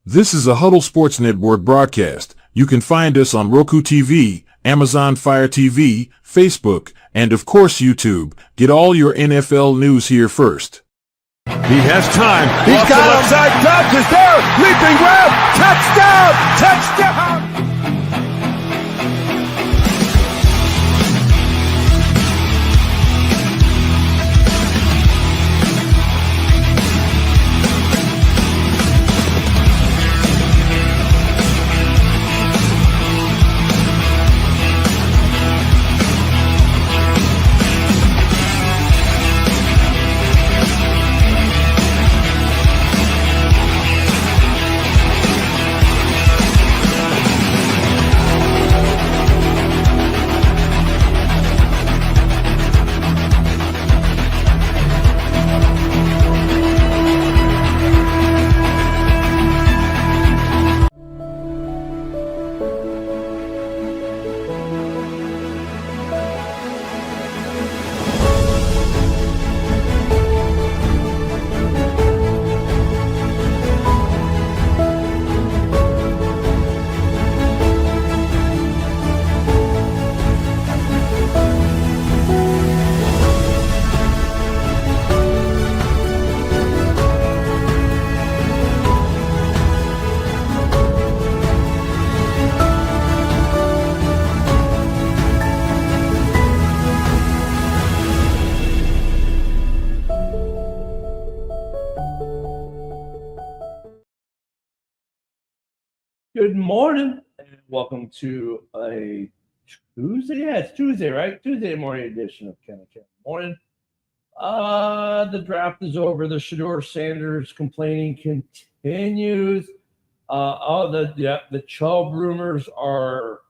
This is a Huddle Sports Network broadcast. You can find us on Roku TV, Amazon Fire TV, Facebook, and of course YouTube. Get all your NFL news here first. He has time. He's Off got the him. left side. Dobbs is there. Leaping grab. Touchdown. Touchdown. Good morning, and welcome to a Tuesday. Yeah, it's Tuesday, right? Tuesday morning edition of Ken and Ken Morning. The draft is over. The Shedeur Sanders complaining continues. The Chubb rumors are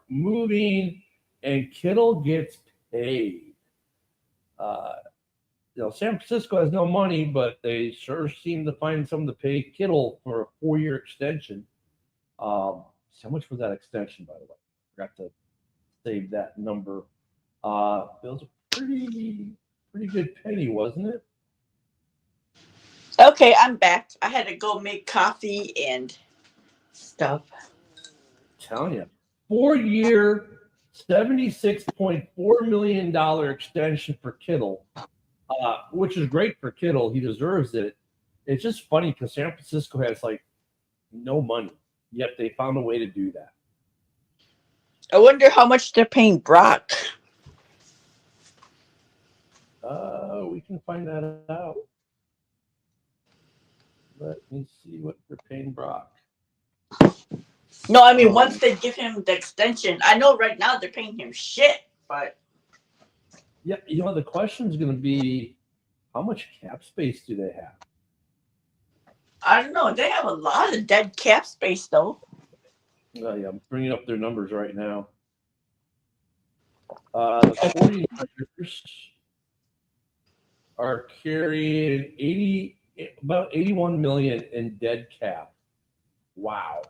moving, and Kittle gets paid. San Francisco has no money, but they sure seem to find something to pay Kittle for a 4-year extension. How much was that extension, by the way? Forgot to save that number. It was a pretty good penny, wasn't it? Okay, I'm back. I had to go make coffee and stuff. I'm telling you, 4-year, $76.4 million extension for Kittle, which is great for Kittle. He deserves it. It's just funny because San Francisco has no money, yet they found a way to do that. I wonder how much they're paying Brock. We can find that out. Let me see what they're paying Brock. No, I mean, once they give him the extension, I know right now they're paying him shit, but. Yeah, the question is going to be, how much cap space do they have? I don't know. They have a lot of dead cap space, though. Yeah, I'm bringing up their numbers right now. The 49ers are carrying about $81 million in dead cap. Wow.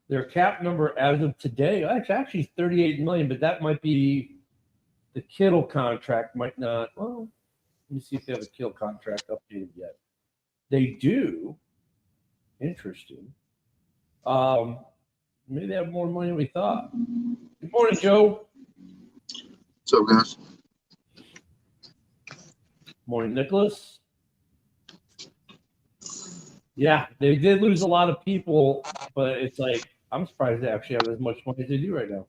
Their cap number as of today, it's actually $38 million, but that might be the Kittle contract. Might not. Well, let me see if they have a Kittle contract updated yet. They do. Interesting. Maybe they have more money than we thought. Good morning, Joe. What's up, guys? Morning, Nicholas. Yeah, they did lose a lot of people, but it's I'm surprised they actually have as much money as they do right now.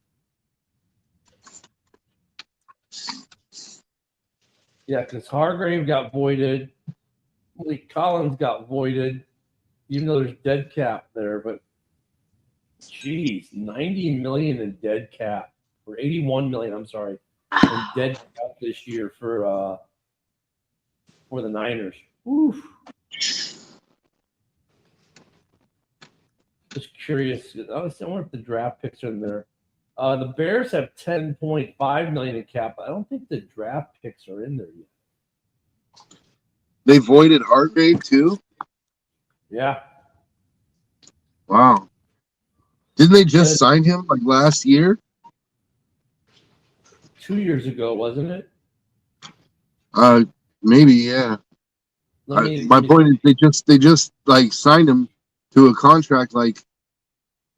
Yeah, because Hargrave got voided. Malik Collins got voided, even though there's dead cap there. But, geez, $90 million in dead cap, or $81 million, I'm sorry, in dead cap this year for the Niners. Oof. Just curious. I wonder if the draft picks are in there. The Bears have $10.5 million in cap. I don't think the draft picks are in there yet. They voided Hargrave too? Yeah. Wow. Didn't they just sign him last year? 2 years ago, wasn't it? Maybe, yeah. My point is they just like signed him to a contract like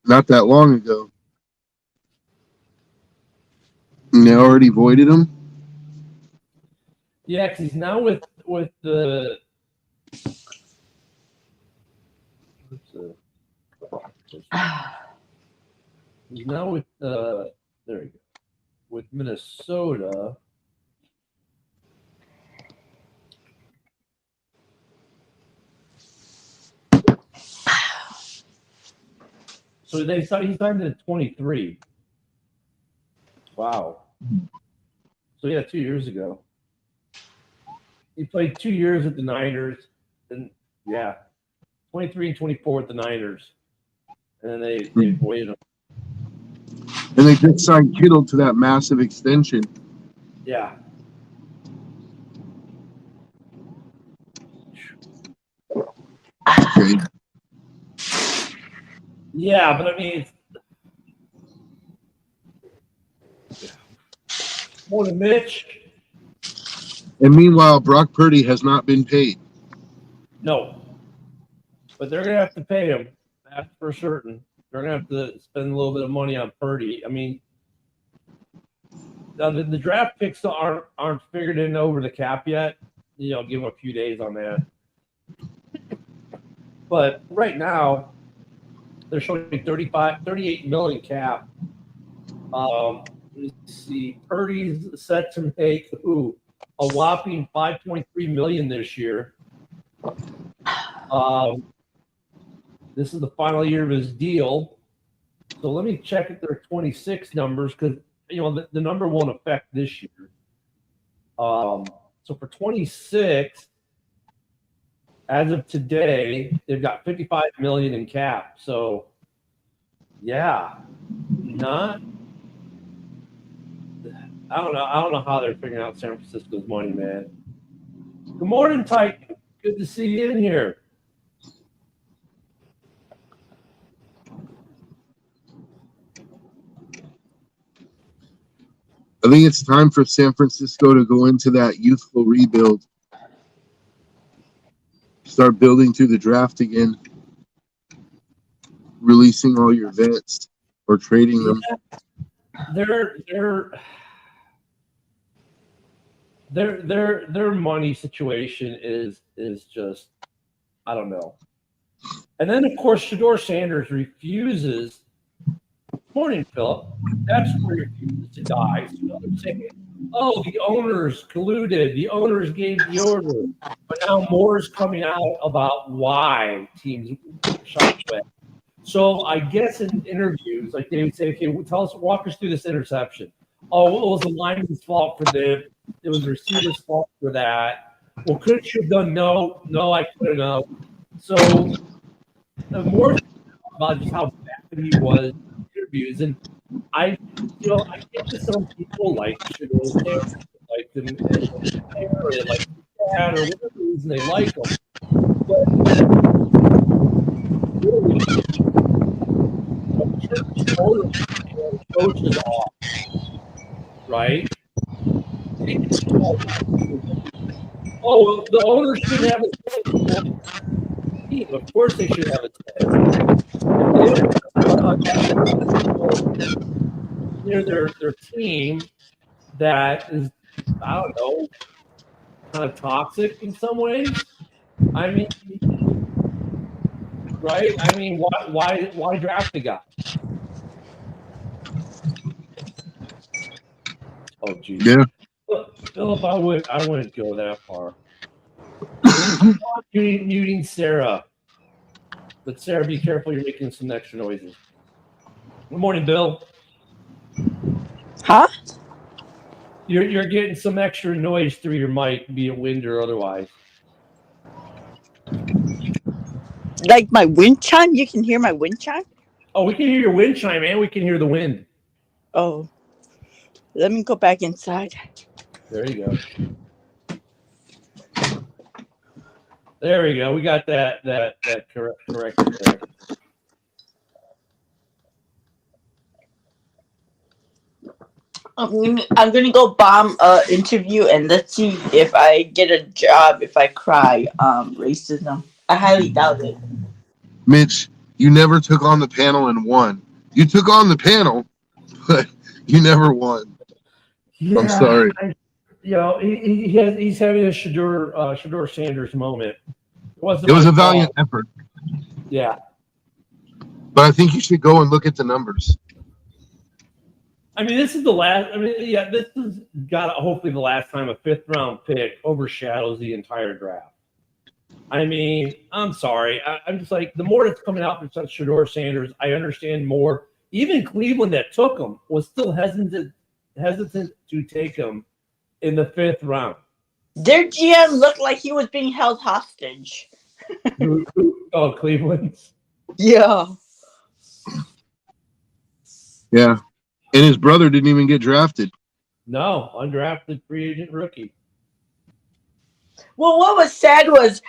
not that long ago. And they already voided him. Yeah, because he's now with the. He's now with there you go, with Minnesota. So he signed at 23. Wow. So yeah, 2 years ago. He played 2 years at the Niners, and yeah, 23 and 24 at the Niners, and then they voided him. And they just signed Kittle to that massive extension. Yeah. Okay. Yeah, but I mean, more than Mitch. And meanwhile, Brock Purdy has not been paid. No, but they're gonna have to pay him. That's for certain. They're gonna have to spend a little bit of money on Purdy. I mean, now the draft picks aren't figured in over the cap yet. You know, give them a few days on that. But right now, they're showing 38 million cap. Let's see, Purdy's set to make a whopping 5.3 million this year. This is the final year of his deal. So let me check at their 26 numbers because you know the number won't affect this year. So for 26, as of today, they've got 55 million in cap. So yeah, I don't know how they're figuring out San Francisco's money, man. Good morning, Titan. Good to see you in here. I think it's time for San Francisco to go into that youthful rebuild. Start building through the draft again. Releasing all your vets or trading them. Their money situation is just, I don't know. And then of course Shedeur Sanders refuses. Morning, Philip. That's where he refuses to die. So they're saying, oh, the owners colluded. The owners gave the order. But now more is coming out about why teams shot away. So I guess in interviews, like they would say, okay, walk us through this interception. Oh, well, it was the lineman's fault for this. It was the receiver's fault for that. Well, could you have done no, I couldn't have. So the more about just how bad he was in interviews, and I get to some people like Shedeur, like them, or they like dad, or whatever reason they like them. But really, coaches off, right? Oh, the owners should have a say. Of course, they should have a say. Their team that is, I don't know, kind of toxic in some ways. I mean, right? I mean, why draft the guy? Oh, geez. Yeah. Philip, I wouldn't go that far. Muting Sarah. But Sarah, be careful, you're making some extra noises. Good morning, Bill. Huh? You're getting some extra noise through your mic, be it wind or otherwise. Like my wind chime? You can hear my wind chime? Oh, we can hear your wind chime, and we can hear the wind. Oh. Let me go back inside. There you go. There we go. We got that correct there. I'm gonna go bomb a interview and let's see if I get a job if I cry racism. I highly doubt it. Mitch, you never took on the panel and won. You took on the panel, but you never won. Yeah, I'm sorry. He's having a Shador Sanders moment. It was a valiant effort. Yeah. But I think you should go and look at the numbers. I mean, this is the last. I mean, yeah, this has got hopefully the last time a 5th round pick overshadows the entire draft. I mean, I'm sorry. I'm just like, the more that's coming out from such Shador Sanders, I understand more. Even Cleveland that took him was still hesitant to take him in the 5th round. Their GM looked like he was being held hostage. Oh, Cleveland. Yeah. Yeah. And his brother didn't even get drafted. No, undrafted free agent rookie. Well, what was sad was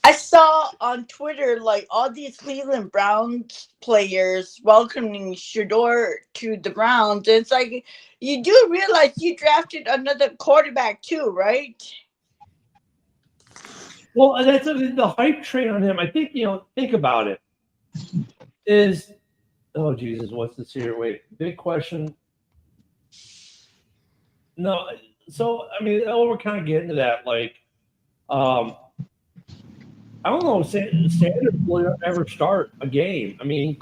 I saw on Twitter like all these Cleveland Browns players welcoming Shador to the Browns. It's like, you do realize you drafted another quarterback too, right? Well, that's the hype train on him. I think, think about it. Oh, Jesus, what's this here? Wait, big question. No, so, I mean, we're kind of getting to that. Like, I don't know if Sanders will ever start a game. I mean,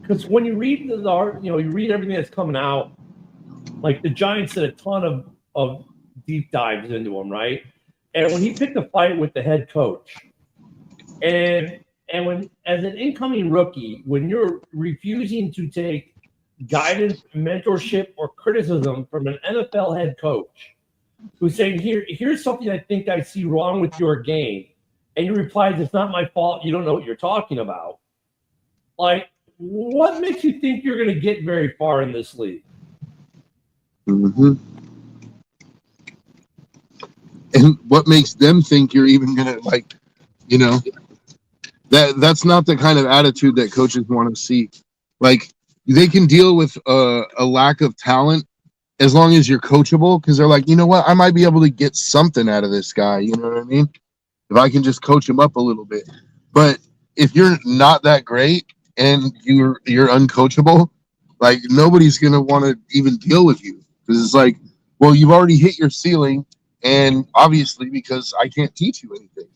because when you read you read everything that's coming out, like the Giants did a ton of deep dives into him, right? And when he picked a fight with the head coach, and when, as an incoming rookie, when you're refusing to take guidance, mentorship, or criticism from an NFL head coach who's saying, here's something I think I see wrong with your game, and you replies, it's not my fault, you don't know what you're talking about. Like, what makes you think you're going to get very far in this league? Mm-hmm. And what makes them think you're even going to, that's not the kind of attitude that coaches want to see. Like, they can deal with a lack of talent as long as you're coachable, because they're like, you know what, I might be able to get something out of this guy. You know what I mean? If I can just coach him up a little bit. But if you're not that great and you're uncoachable, like, nobody's going to want to even deal with you, because it's like, well, you've already hit your ceiling, and obviously because I can't teach you anything.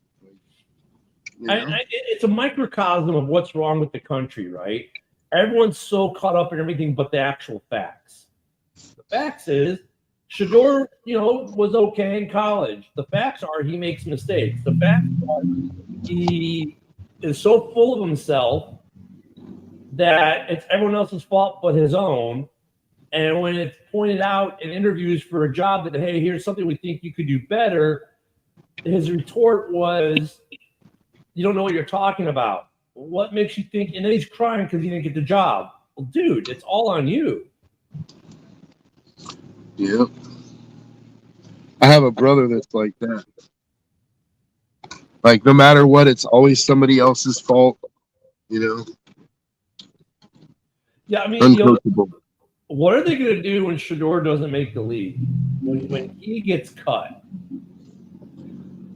It's a microcosm of what's wrong with the country, right? Everyone's so caught up in everything but the actual facts. The facts is Shador, was okay in college. The facts are he makes mistakes. The facts are he is so full of himself that it's everyone else's fault but his own. And when it's pointed out in interviews for a job that, hey, here's something we think you could do better, his retort was, you don't know what you're talking about. What makes you think? And then he's crying because he didn't get the job. Well, dude, it's all on you. Yep. I have a brother that's like that. Like, no matter what, it's always somebody else's fault, Yeah, I mean, uncoachable. What are they going to do when Shador doesn't make the league? When he gets cut?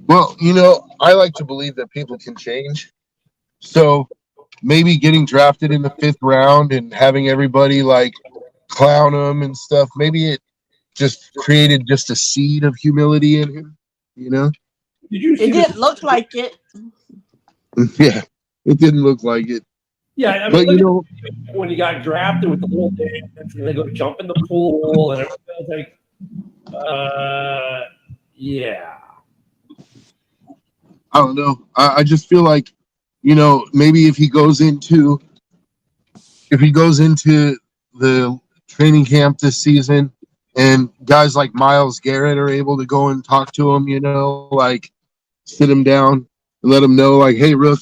Well, I like to believe that people can change. So maybe getting drafted in the 5th round and having everybody like clown him and stuff, maybe it just created just a seed of humility in him, Did you see It didn't look like it. Yeah, it didn't look like it. Yeah, I mean, but when he got drafted with the little dance and they go jump in the pool and everything, I was like, yeah. I don't know. I just feel like, maybe if he goes into the training camp this season and guys like Myles Garrett are able to go and talk to him, like sit him down and let him know, like, hey, Rook,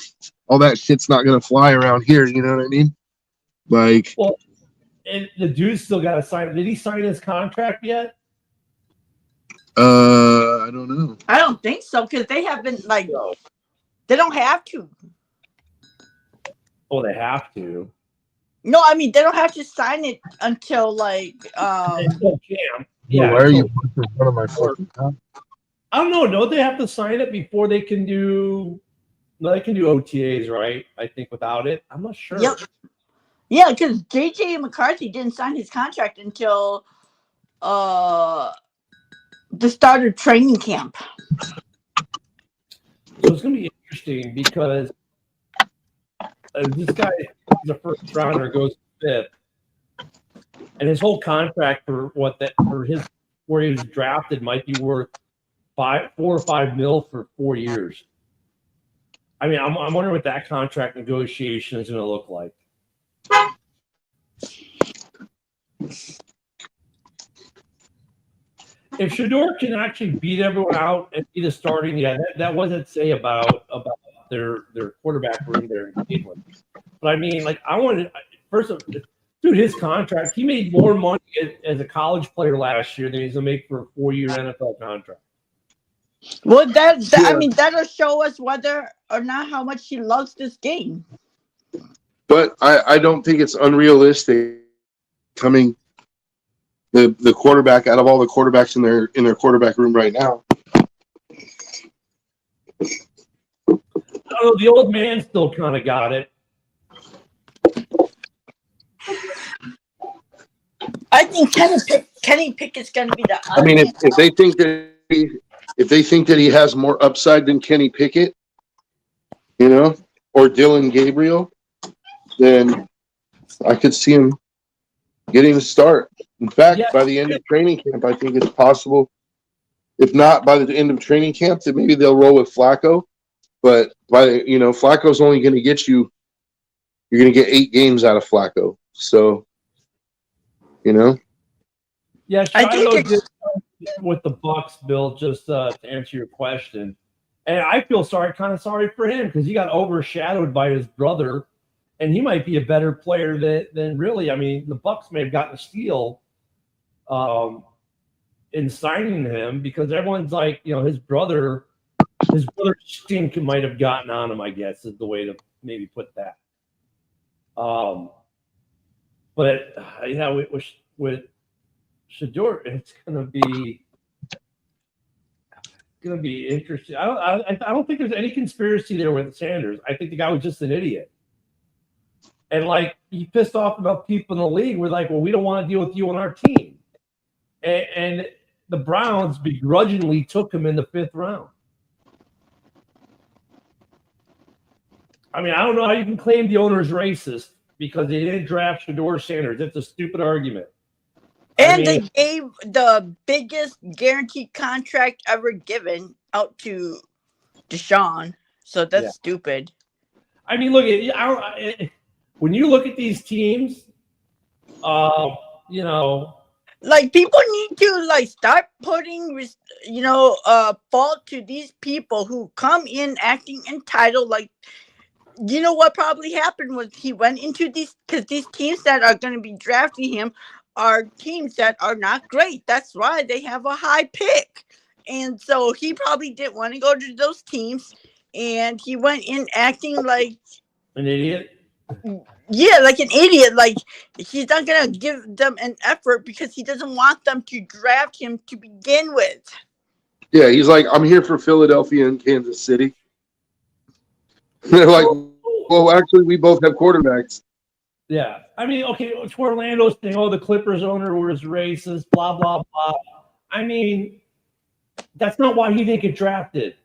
all that shit's not going to fly around here. You know what I mean? Like, well, and the dude's still got to sign. Did he sign his contract yet? I don't know. I don't think so, because they haven't, they don't have to. Oh, they have to. No, I mean they don't have to sign it until like Until camp. Yeah, Yeah. why are you until- pushing one of my fucking mouth? I don't know. Don't they have to sign it before they can do? No, they can do OTAs, right? I think without it, I'm not sure. Yep. Yeah, because JJ McCarthy didn't sign his contract until the start of training camp. So it's going to be interesting because this guy is a first rounder, goes fifth, and his whole contract for where he was drafted might be worth $4 or $5 million for 4 years. I mean, I'm wondering what that contract negotiation is going to look like. If Shedeur can actually beat everyone out and be the starting, that wasn't say about their quarterback room there in Cleveland. But I mean, like, I wanted first of dude, his contract, he made more money as a college player last year than he's gonna make for a 4-year NFL contract. Well, I mean, that'll show us whether or not how much he loves this game. But I don't think it's unrealistic coming the quarterback out of all the quarterbacks in their quarterback room right now. Oh, the old man still kind of got it. I think Kenny Pickett's going to be the. I mean, if they think that he has more upside than Kenny Pickett, or Dylan Gabriel, then I could see him getting a start. In fact, by the end of training camp, I think it's possible. If not by the end of training camp, then maybe they'll roll with Flacco. But Flacco's only going to get you. You're going to get 8 games out of Flacco. So, Yeah, I think Shiloh did with the Bucks, Bill. Just to answer your question, and I feel kind of sorry for him because he got overshadowed by his brother, and he might be a better player than really. I mean, the Bucks may have gotten a steal in signing him because everyone's like, his brother stink might have gotten on him, I guess, is the way to maybe put that. But with Shedeur, it's gonna be interesting. I don't think there's any conspiracy there with Sanders. I think the guy was just an idiot. And like he pissed off about people in the league. We're like, well, we don't want to deal with you on our team. And the Browns begrudgingly took him in the 5th round. I mean, I don't know how you can claim the owner's racist because they didn't draft Shedeur Sanders. It's a stupid argument. And they gave the biggest guaranteed contract ever given out to Deshaun. So that's stupid. I mean, look, when you look at these teams, like people need to start putting fault to these people who come in acting entitled. Like, you know what probably happened was he went into these teams that are going to be drafting him are teams that are not great. That's why they have a high pick. And so he probably didn't want to go to those teams. And he went in acting like an idiot. Yeah, like an idiot. Like he's not going to give them an effort because he doesn't want them to draft him to begin with. Yeah, he's like, I'm here for Philadelphia and Kansas City. They're like, well, actually, we both have quarterbacks. Yeah. I mean, okay, it's Orlando's thing. Oh, the Clippers owner was racist, blah, blah, blah. I mean, that's not why he didn't get drafted.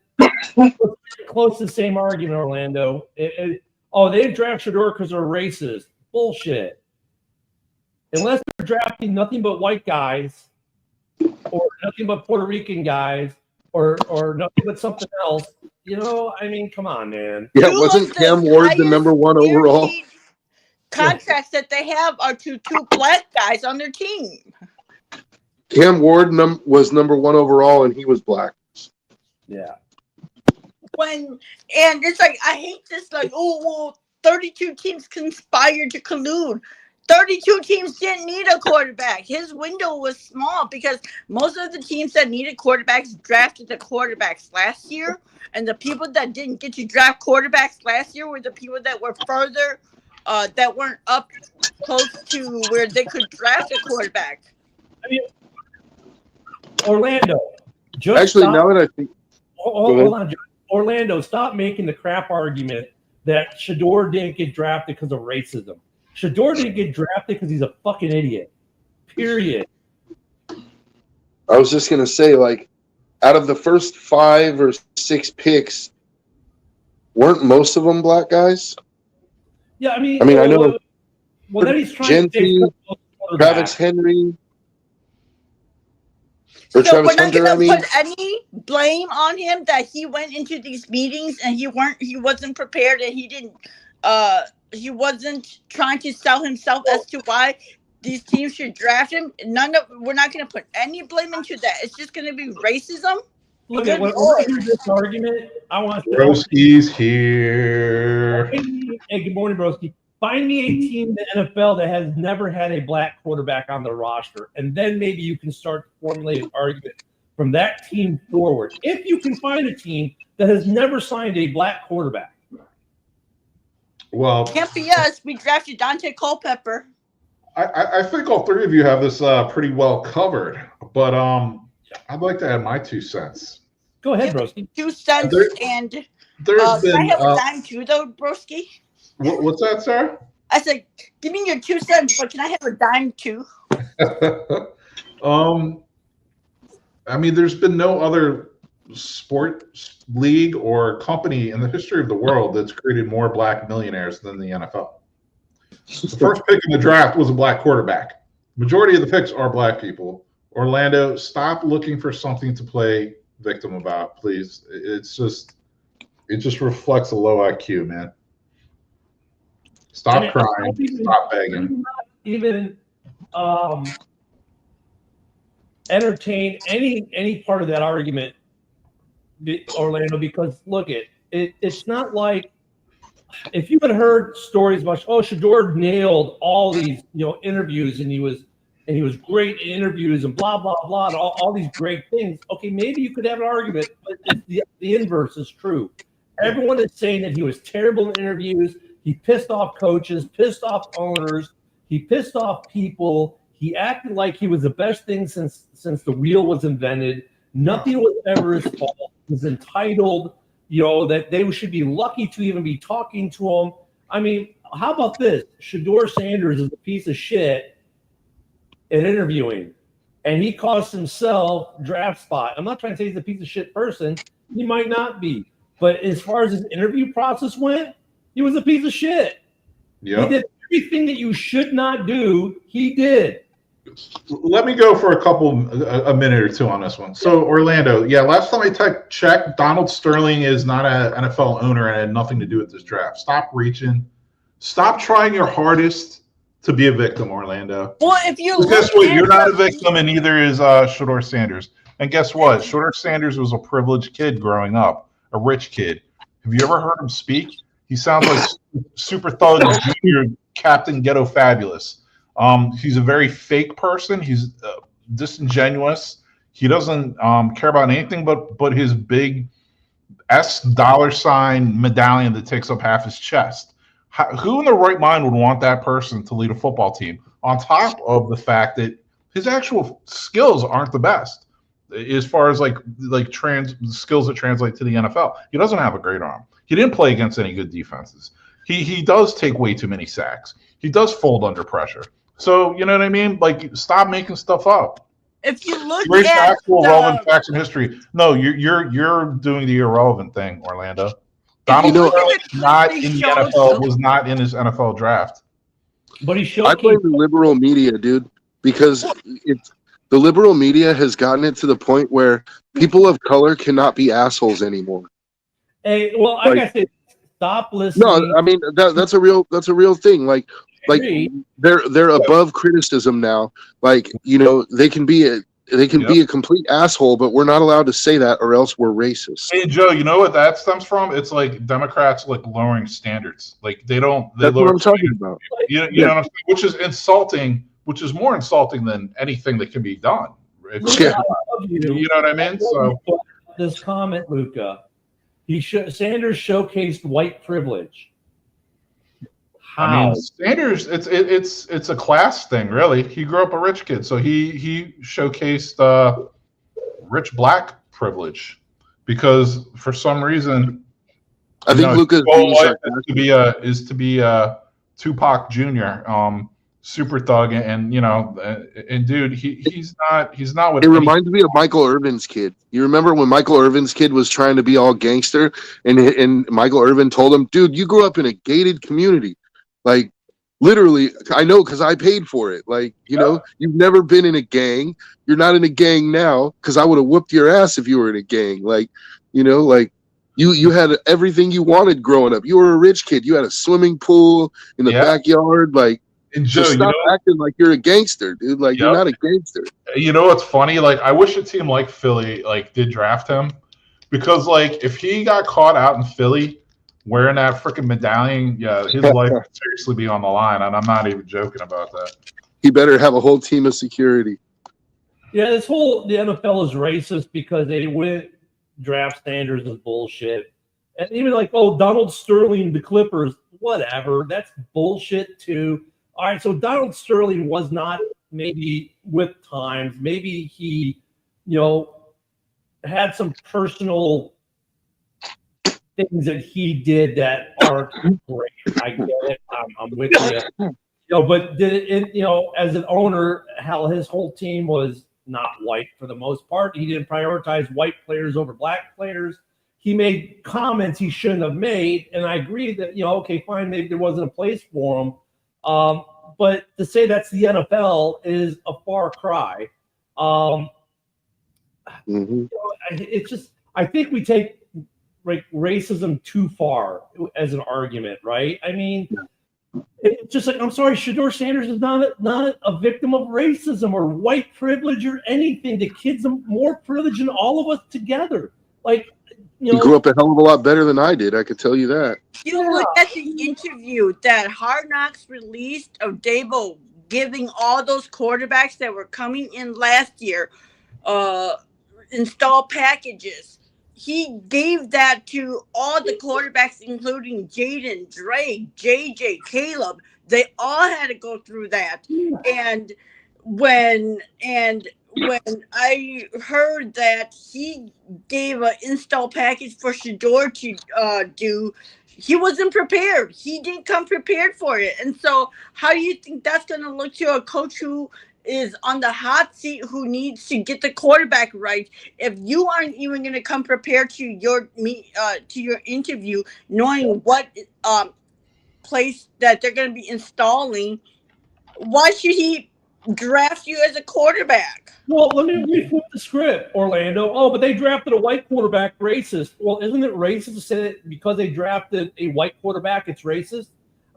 Close to the same argument, Orlando. They didn't draft Shedeur because they're racist. Bullshit. Unless they're drafting nothing but white guys or nothing but Puerto Rican guys or nothing but something else, I mean, come on, man. Yeah, wasn't Cam Ward the number 1 overall? Contracts that they have are to 2 black guys on their team. Cam Ward was number 1 overall, and he was black. Yeah. And it's like, I hate this, 32 teams conspired to collude. 32 teams didn't need a quarterback. His window was small because most of the teams that needed quarterbacks drafted the quarterbacks last year. And the people that didn't get to draft quarterbacks last year were the people that were further, that weren't up close to where they could draft a quarterback. I mean, Orlando. Just Actually, stop- now that I think, hold on, Joe. Orlando, stop making the crap argument that Shador didn't get drafted because of racism. Shador didn't get drafted because he's a fucking idiot. Period. I was just gonna say, like, out of the first 5 or 6 picks, weren't most of them black guys? Yeah, I mean, I know Well, then he's trying Genty, to say Travis Henry, or So Travis we're not Hunter. gonna I mean, put any blame on him that he went into these meetings and he wasn't prepared and he wasn't trying to sell himself as to why these teams should draft him. We're not gonna put any blame into that. It's just gonna be racism. Look Good at when Lord. I hear this argument, I want to Broski's here. Hey, good morning, Broski. Find me a team in the NFL that has never had a black quarterback on their roster, and then maybe you can start to formulate an argument from that team forward. If you can find a team that has never signed a black quarterback. Well, Can't be us. We drafted Dante Culpepper. I think all three of you have this pretty well covered, but I'd like to add my 2 cents. Go ahead, Broski. 2 cents There- and There's can I been have a dime too, though, Broski? what's that, sir? I said, give me your 2 cents, but can I have a dime too? I mean, there's been no other sport league or company in the history of the world that's created more black millionaires than the NFL. The first pick in the draft was a black quarterback. Majority of the picks are black people. Orlando, stop looking for something to play victim about, please. It just reflects a low IQ, man. Stop crying. Stop begging. Even entertain any part of that argument, Orlando, because look, it's not like if you had heard stories about Shador nailed all these interviews and he was great in interviews and blah blah blah and all these great things. Okay, maybe you could have an argument, but the inverse is true. Everyone is saying that he was terrible in interviews. He pissed off coaches, pissed off owners, he pissed off people. He acted like he was the best thing since the wheel was invented. Nothing was ever his fault. He was entitled, that they should be lucky to even be talking to him. I mean, how about this? Shador Sanders is a piece of shit at interviewing, and he cost himself draft spot. I'm not trying to say he's a piece of shit person. He might not be. But as far as his interview process went, he was a piece of shit. Yeah. He did everything that you should not do. He did. Let me go for a minute or two on this one. So Orlando, last time I checked, Donald Sterling is not an NFL owner and had nothing to do with this draft. Stop reaching. Stop trying your hardest to be a victim, Orlando. Well, if you Well, guess look what? at You're not a victim, and neither is Shador Sanders. And guess what? Shador Sanders was a privileged kid growing up, a rich kid. Have you ever heard him speak? He sounds like Super Thug Junior Captain Ghetto Fabulous. He's a very fake person. He's disingenuous. He doesn't care about anything but his big $$ medallion that takes up half his chest. Who in their right mind would want that person to lead a football team? On top of the fact that his actual skills aren't the best, as far as like skills that translate to the NFL. He doesn't have a great arm. He didn't play against any good defenses. He does take way too many sacks. He does fold under pressure. So, you know what I mean? Like, stop making stuff up. If you look Raise at actual relevant facts in history. No, you're doing the irrelevant thing, Orlando. Donald Sterling not in the NFL, was not in his NFL draft. But he showed. I blame the liberal media, dude, because the liberal media has gotten it to the point where people of color cannot be assholes anymore. Hey, well, I gotta say, stop listening. No, I mean that's a real thing. Like they're above criticism now. Like, they can be a complete asshole, but we're not allowed to say that, or else we're racist. Hey Joe, you know what that stems from? It's like Democrats lowering standards. Like they That's lower what I'm talking standards. about. You know what I'm saying? Which is insulting. Which is more insulting than anything that can be done. Yeah. You know what I mean? So this comment, Luca, Sanders showcased white privilege. How? I mean, Sanders, it's a class thing, really. He grew up a rich kid, so he showcased rich black privilege because for some reason, I think Luca's his goal being life sarcastic. is to be Tupac Jr. Super thug, and dude, he's not what It reminds me of Michael Irvin's kid. You remember when Michael Irvin's kid was trying to be all gangster, and Michael Irvin told him, "Dude, you grew up in a gated community, like literally. I know because I paid for it. Like you've never been in a gang. You're not in a gang now because I would have whooped your ass if you were in a gang. Like you had everything you wanted growing up. You were a rich kid. You had a swimming pool in the backyard, like." And Joe, So stop acting like you're a gangster, dude. Like you're not a gangster. You know what's funny? Like I wish a team like Philly did draft him, because if he got caught out in Philly wearing that freaking medallion, his life would seriously be on the line, and I'm not even joking about that. He better have a whole team of security. Yeah, the NFL is racist because they wouldn't draft Sanders is bullshit. And even Donald Sterling, the Clippers, whatever, that's bullshit too. All right, so Donald Sterling was not maybe with times. Maybe he, had some personal things that he did that aren't great. I get it. I'm with you. But did it, as an owner, how his whole team was not white for the most part. He didn't prioritize white players over black players. He made comments he shouldn't have made, and I agree that okay, fine, maybe there wasn't a place for him. But to say that's the NFL is a far cry. It's just, I think we take racism too far as an argument, right? I mean, it's just I'm sorry, Shedeur Sanders is not a victim of racism or white privilege or anything. The kid's more privileged than all of us together. He grew up a hell of a lot better than I did. I could tell you that. You look at the interview that Hard Knocks released of Dabo giving all those quarterbacks that were coming in last year install packages. He gave that to all the quarterbacks, including Jaden, Drake, JJ, Caleb. They all had to go through that. And when I heard that he gave an install package for Shedeur to do, he wasn't prepared. He didn't come prepared for it. And so how do you think that's going to look to a coach who is on the hot seat, who needs to get the quarterback right, if you aren't even going to come prepared to your interview, knowing what place that they're going to be installing? Why should he draft you as a quarterback? Well, let me flip the script, Orlando. Oh, but they drafted a white quarterback, racist. Well, isn't it racist to say that because they drafted a white quarterback, it's racist?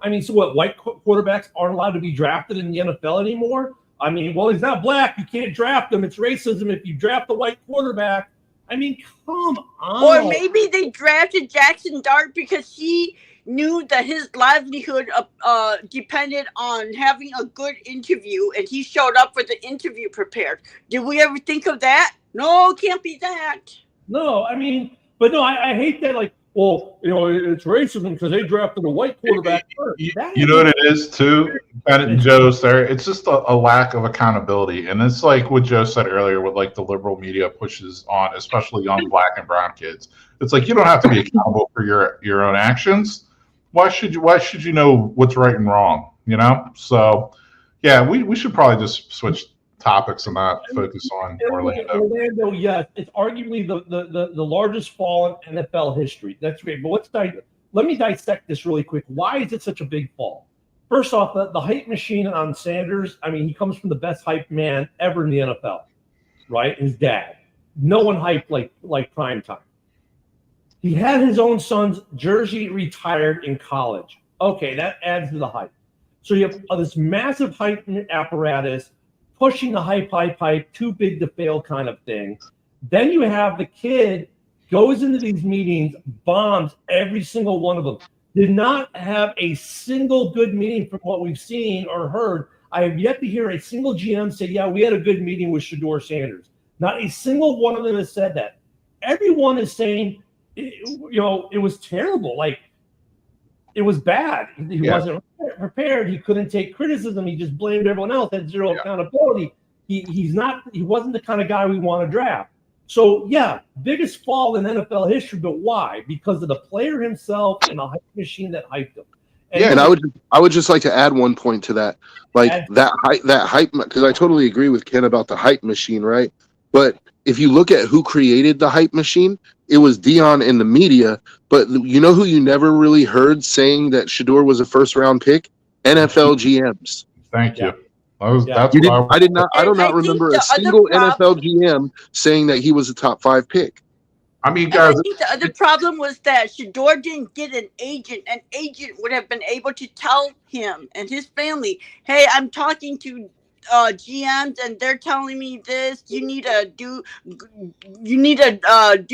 I mean, so what, white quarterbacks aren't allowed to be drafted in the NFL anymore? I mean, well, he's not black. You can't draft him. It's racism if you draft a white quarterback. I mean, come on. Or maybe they drafted Jackson Dart because he knew that his livelihood depended on having a good interview, and he showed up for the interview prepared. Did we ever think of that? No, can't be that. No, I mean, but no, I hate that. Well, it's racism because they drafted a white quarterback first. You know what it is too, Bennett and Joe, sir? It's just a lack of accountability, and it's like what Joe said earlier, what the liberal media pushes on, especially young black and brown kids. It's like you don't have to be accountable for your own actions. Why should you know what's right and wrong? So yeah, we should probably just switch topics and not focus on Orlando. Orlando, yes, it's arguably the largest fall in NFL history. That's great, but let me dissect this really quick. Why is it such a big fall? First off, the hype machine on Sanders. I mean, he comes from the best hype man ever in the NFL, right? His dad. No one hyped like prime time. He had his own son's jersey retired in college. Okay, that adds to the hype. So you have this massive hype apparatus pushing the hype, too big to fail kind of thing. Then you have the kid goes into these meetings, bombs every single one of them. Did not have a single good meeting from what we've seen or heard. I have yet to hear a single GM say, yeah, we had a good meeting with Shedeur Sanders. Not a single one of them has said that. Everyone is saying, it was terrible. it was bad. He Yeah. wasn't prepared. He couldn't take criticism. He just blamed everyone else. Had zero accountability. He wasn't the kind of guy we want to draft. So yeah, biggest fall in NFL history. But why? Because of the player himself and the hype machine that hyped him. And I would just like to add one point to that, like that hype, because I totally agree with Ken about the hype machine, right? But if you look at who created the hype machine, it was Dion and the media. But you know who you never really heard saying that Shedeur was a first-round pick? NFL GMs. Thank you. Yeah. I do not remember a single NFL GM saying that he was a top 5 pick. I mean, And guys, I think the other problem was that Shedeur didn't get an agent. An agent would have been able to tell him and his family, hey, I'm talking to GMs and they're telling me this. You need to do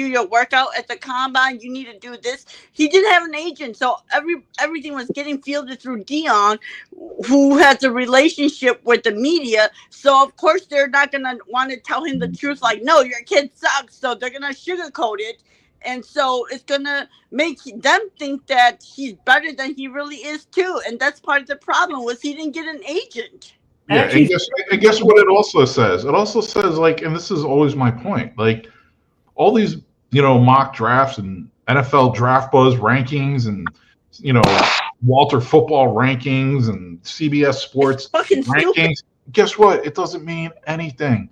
your workout at the combine. You need to do this. He didn't have an agent, so everything was getting fielded through Dion, who has a relationship with the media. So of course they're not gonna want to tell him the truth. Like, no, your kid sucks. So they're gonna sugarcoat it. And so it's going to make them think that he's better than he really is too. And that's part of the problem was he didn't get an agent. yeah, and guess what it also says? It also says, like, and this is always my point, like, all these, mock drafts and NFL Draft Buzz rankings and, Walter Football rankings and CBS Sports rankings. Stupid. Guess what? It doesn't mean anything.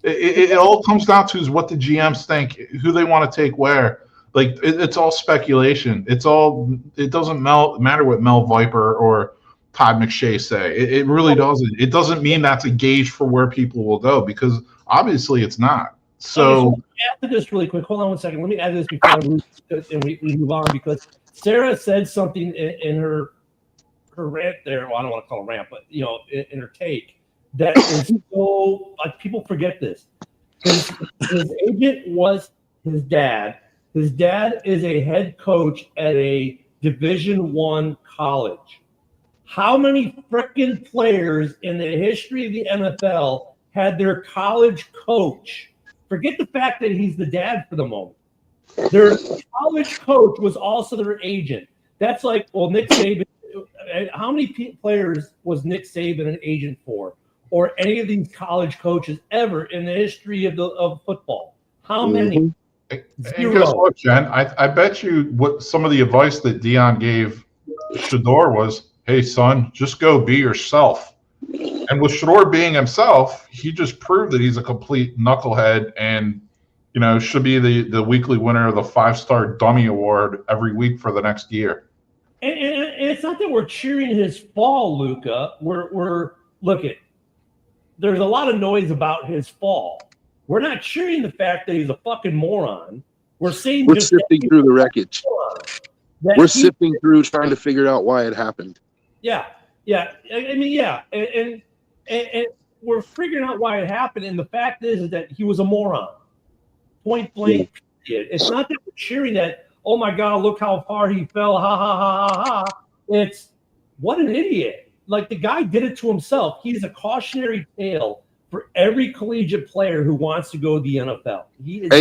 It all comes down to is what the GMs think, who they want to take where. Like, it's all speculation. It doesn't matter what Mel Viper or Todd McShay say. It really doesn't. It doesn't mean that's a gauge for where people will go because obviously it's not. So add this really quick. Hold on one second. Let me add this before we move on because Sarah said something in her rant there. Well, I don't want to call it rant, but in her take that is so like people forget this. His agent was his dad. His dad is a head coach at a Division I college. How many freaking players in the history of the NFL had their college coach? Forget the fact that he's the dad for the moment. Their college coach was also their agent. That's like, well, Nick Saban. How many players was Nick Saban an agent for, or any of these college coaches ever in the history of football? How many? And guess what, Jen? I bet you what some of the advice that Dion gave Shedeur was, hey, son, just go be yourself. And with Shedeur being himself, he just proved that he's a complete knucklehead and, should be the weekly winner of the 5-star dummy award every week for the next year. And it's not that we're cheering his fall, Luca. We're look at. There's a lot of noise about his fall. We're not cheering the fact that he's a fucking moron. We're saying we're sifting through the wreckage. We're sifting through trying to figure out why it happened. Yeah. I mean, yeah, and we're figuring out why it happened. And the fact is that he was a moron. Point blank. Yeah. It's not that we're cheering that. Oh my God! Look how far he fell! Ha ha ha ha ha! It's what an idiot! Like the guy did it to himself. He's a cautionary tale for every collegiate player who wants to go to the NFL.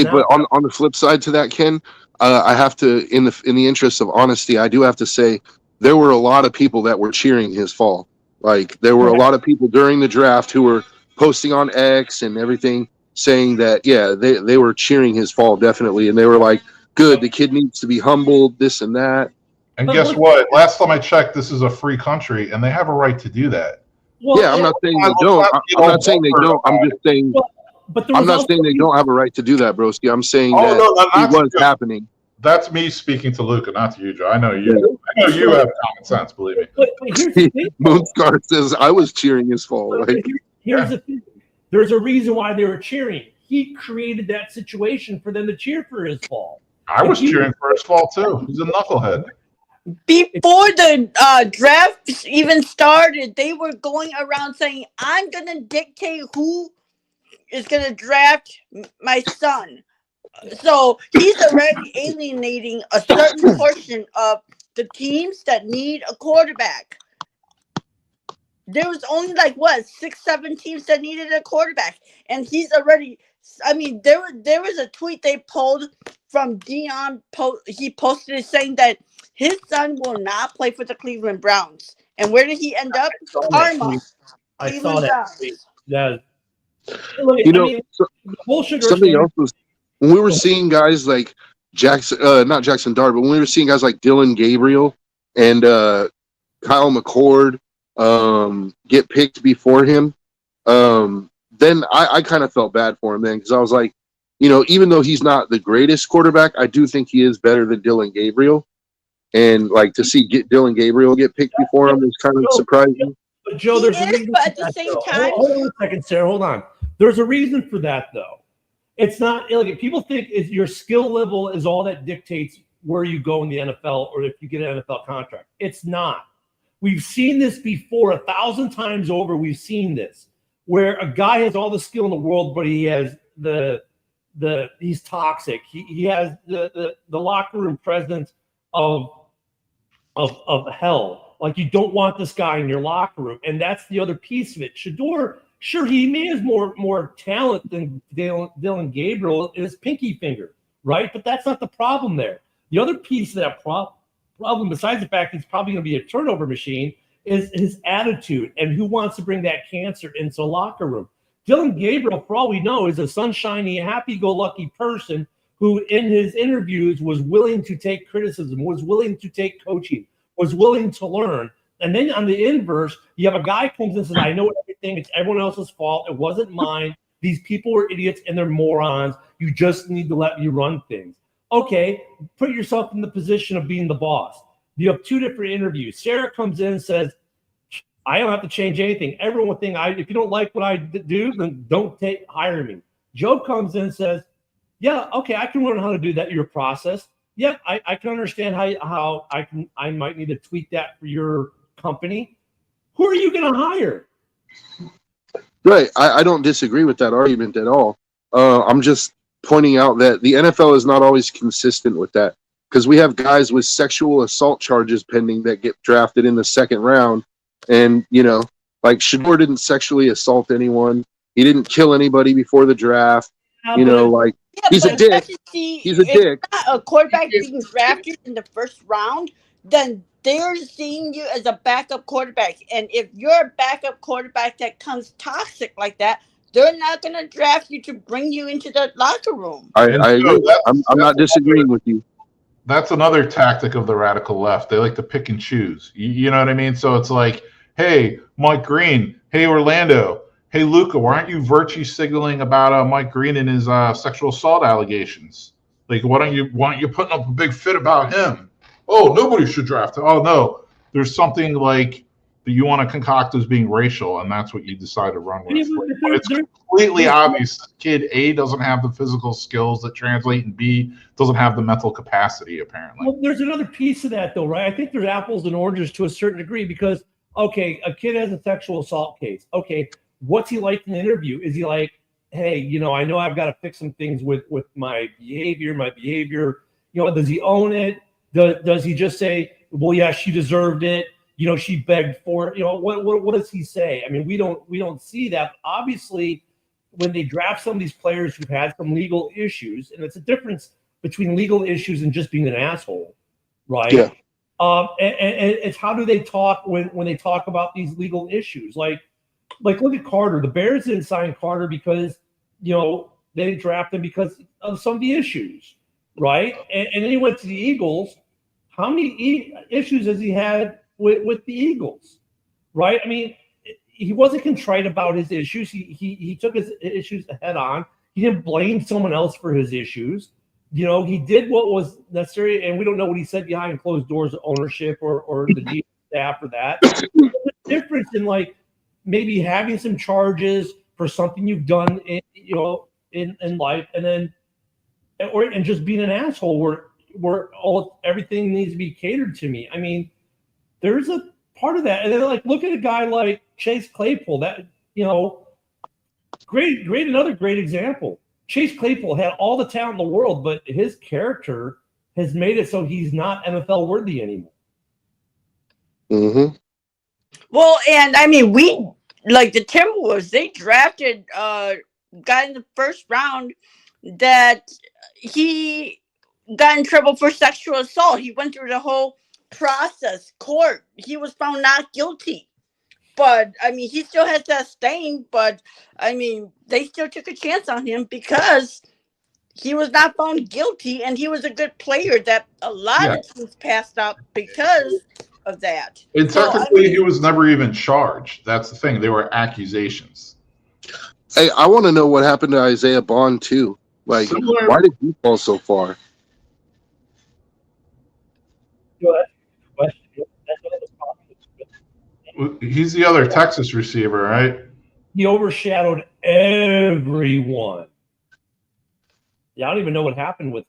But on the flip side to that, Ken, I have to, in the interest of honesty, I do have to say there were a lot of people that were cheering his fall. Like there were a lot of people during the draft who were posting on X and everything saying that, yeah, they were cheering his fall definitely, and they were like, good, the kid needs to be humbled, this and that. And guess what? Last time I checked, this is a free country, and they have a right to do that. Well, yeah, I'm not saying they don't. I'm not saying they don't. I'm just saying. I'm not saying they don't have a right to do that, broski. I'm saying that it was happening. That's me speaking to Luca, not to you, Joe. I know you. I know you have common sense. Believe me. But here's the thing. Moonscar says I was cheering his fall. Right? Here's the thing. There's a reason why they were cheering. He created that situation for them to cheer for his fall. I was cheering for his fall too. He's a knucklehead. Before the draft even started, they were going around saying, I'm going to dictate who is going to draft my son. So he's already alienating a certain portion of the teams that need a quarterback. There was only 6-7 teams that needed a quarterback. And he's already, there was a tweet they pulled from Dion. He posted it saying that his son will not play for the Cleveland Browns. And where did he end up? Parma. I saw Cleveland that. Browns. Yeah. Look, You know, I mean, the bullshit. something else was when we were seeing guys like Jackson, not Jackson Dart, but when we were seeing guys like Dylan Gabriel and Kyle McCord get picked before him, then I kind of felt bad for him then, because I was like, you know, even though he's not the greatest quarterback, I do think he is better than Dylan Gabriel. And like to see Dylan Gabriel get picked before him is kind of surprising. But Joe, there's a He is, reason. but at for the that, same though. time- hold on a second, Sarah. Hold on. There's a reason for that, though. It's not like people think is your skill level is all that dictates where you go in the NFL or if you get an NFL contract. It's not. We've seen this before 1,000 times over. We've seen this where a guy has all the skill in the world, but he has he's toxic. He has the locker room presence of hell. Like, you don't want this guy in your locker room, and that's the other piece of it. Shedeur, sure, he may have more talent than Dylan Gabriel in his pinky finger, right? But that's not the problem there. The other piece of that problem, besides the fact he's probably going to be a turnover machine, is his attitude and who wants to bring that cancer into a locker room. Dylan Gabriel, for all we know, is a sunshiny, happy-go-lucky person who in his interviews was willing to take criticism, was willing to take coaching, was willing to learn. And then on the inverse, you have a guy who comes and says, I know everything. It's everyone else's fault. It wasn't mine. These people are idiots and they're morons. You just need to let me run things. Okay, put yourself in the position of being the boss. You have two different interviews. Sarah comes in and says, I don't have to change anything. Everyone will think, if you don't like what I do, then don't hire me. Joe comes in and says, yeah, okay, I can learn how to do that, your process. Yeah, I can understand how I might need to tweak that for your company. Who are you going to hire? Right. I don't disagree with that argument at all. I'm just pointing out that the NFL is not always consistent with that, because we have guys with sexual assault charges pending that get drafted in the second round. And, you know, like Shedeur didn't sexually assault anyone. He didn't kill anybody before the draft. You know, like, he's a dick. He's a dick. Not a quarterback being drafted in the first round, then they're seeing you as a backup quarterback. And if you're a backup quarterback that comes toxic like that, they're not going to draft you to bring you into the locker room. I agree. I'm not disagreeing with you. That's another tactic of the radical left. They like to pick and choose. You know what I mean? So it's like, hey, Mike Green. Hey, Orlando. Hey, Luca, why aren't you virtue signaling about Mike Green and his sexual assault allegations? Like, why aren't you putting up a big fit about him? Oh, nobody should draft him. Oh, no. There's something like that you want to concoct as being racial, and that's what you decide to run with. But it's completely obvious kid A doesn't have the physical skills that translate, and B doesn't have the mental capacity, apparently. Well, there's another piece of that, though, right? I think there's apples and oranges to a certain degree because, okay, a kid has a sexual assault case. Okay, what's he like in the interview? Is he like, hey, you know I've got to fix some things with my behavior. You know, does he own it? Does he just say, well, yeah, she deserved it. You know, she begged for it. You know, what does he say? I mean, we don't see that. Obviously, when they draft some of these players who've had some legal issues, and it's a difference between legal issues and just being an asshole, right? Yeah. And it's how do they talk when they talk about these legal issues? Like look at Carter. The Bears didn't sign Carter because, you know, they didn't draft him because of some of the issues, right? And then he went to the Eagles. How many issues has he had with the Eagles, right? I mean, he wasn't contrite about his issues. He took his issues head on. He didn't blame someone else for his issues. You know, he did what was necessary, and we don't know what he said behind closed doors of ownership or the GM staff for that. There's a difference in like maybe having some charges for something you've done in life, and then and just being an asshole where everything needs to be catered to me. I mean, there's a part of that. And then like look at a guy like Chase Claypool, that, you know, another great example. Chase Claypool had all the talent in the world, but his character has made it so he's not NFL worthy anymore. Mm-hmm. Well, and I mean, the Timberwolves, they drafted a guy in the first round that he got in trouble for sexual assault. He went through the whole process, court, he was found not guilty. But I mean, he still has that stain. But I mean, they still took a chance on him because he was not found guilty, and he was a good player that a lot of teams passed up because of that. And So, technically, he was never even charged. That's the thing. They were accusations. Hey, I want to know what happened to Isaiah Bond too. Like, Similar- why did he fall so far? He's the other Texas receiver, right? He overshadowed everyone. Yeah, I don't even know what happened with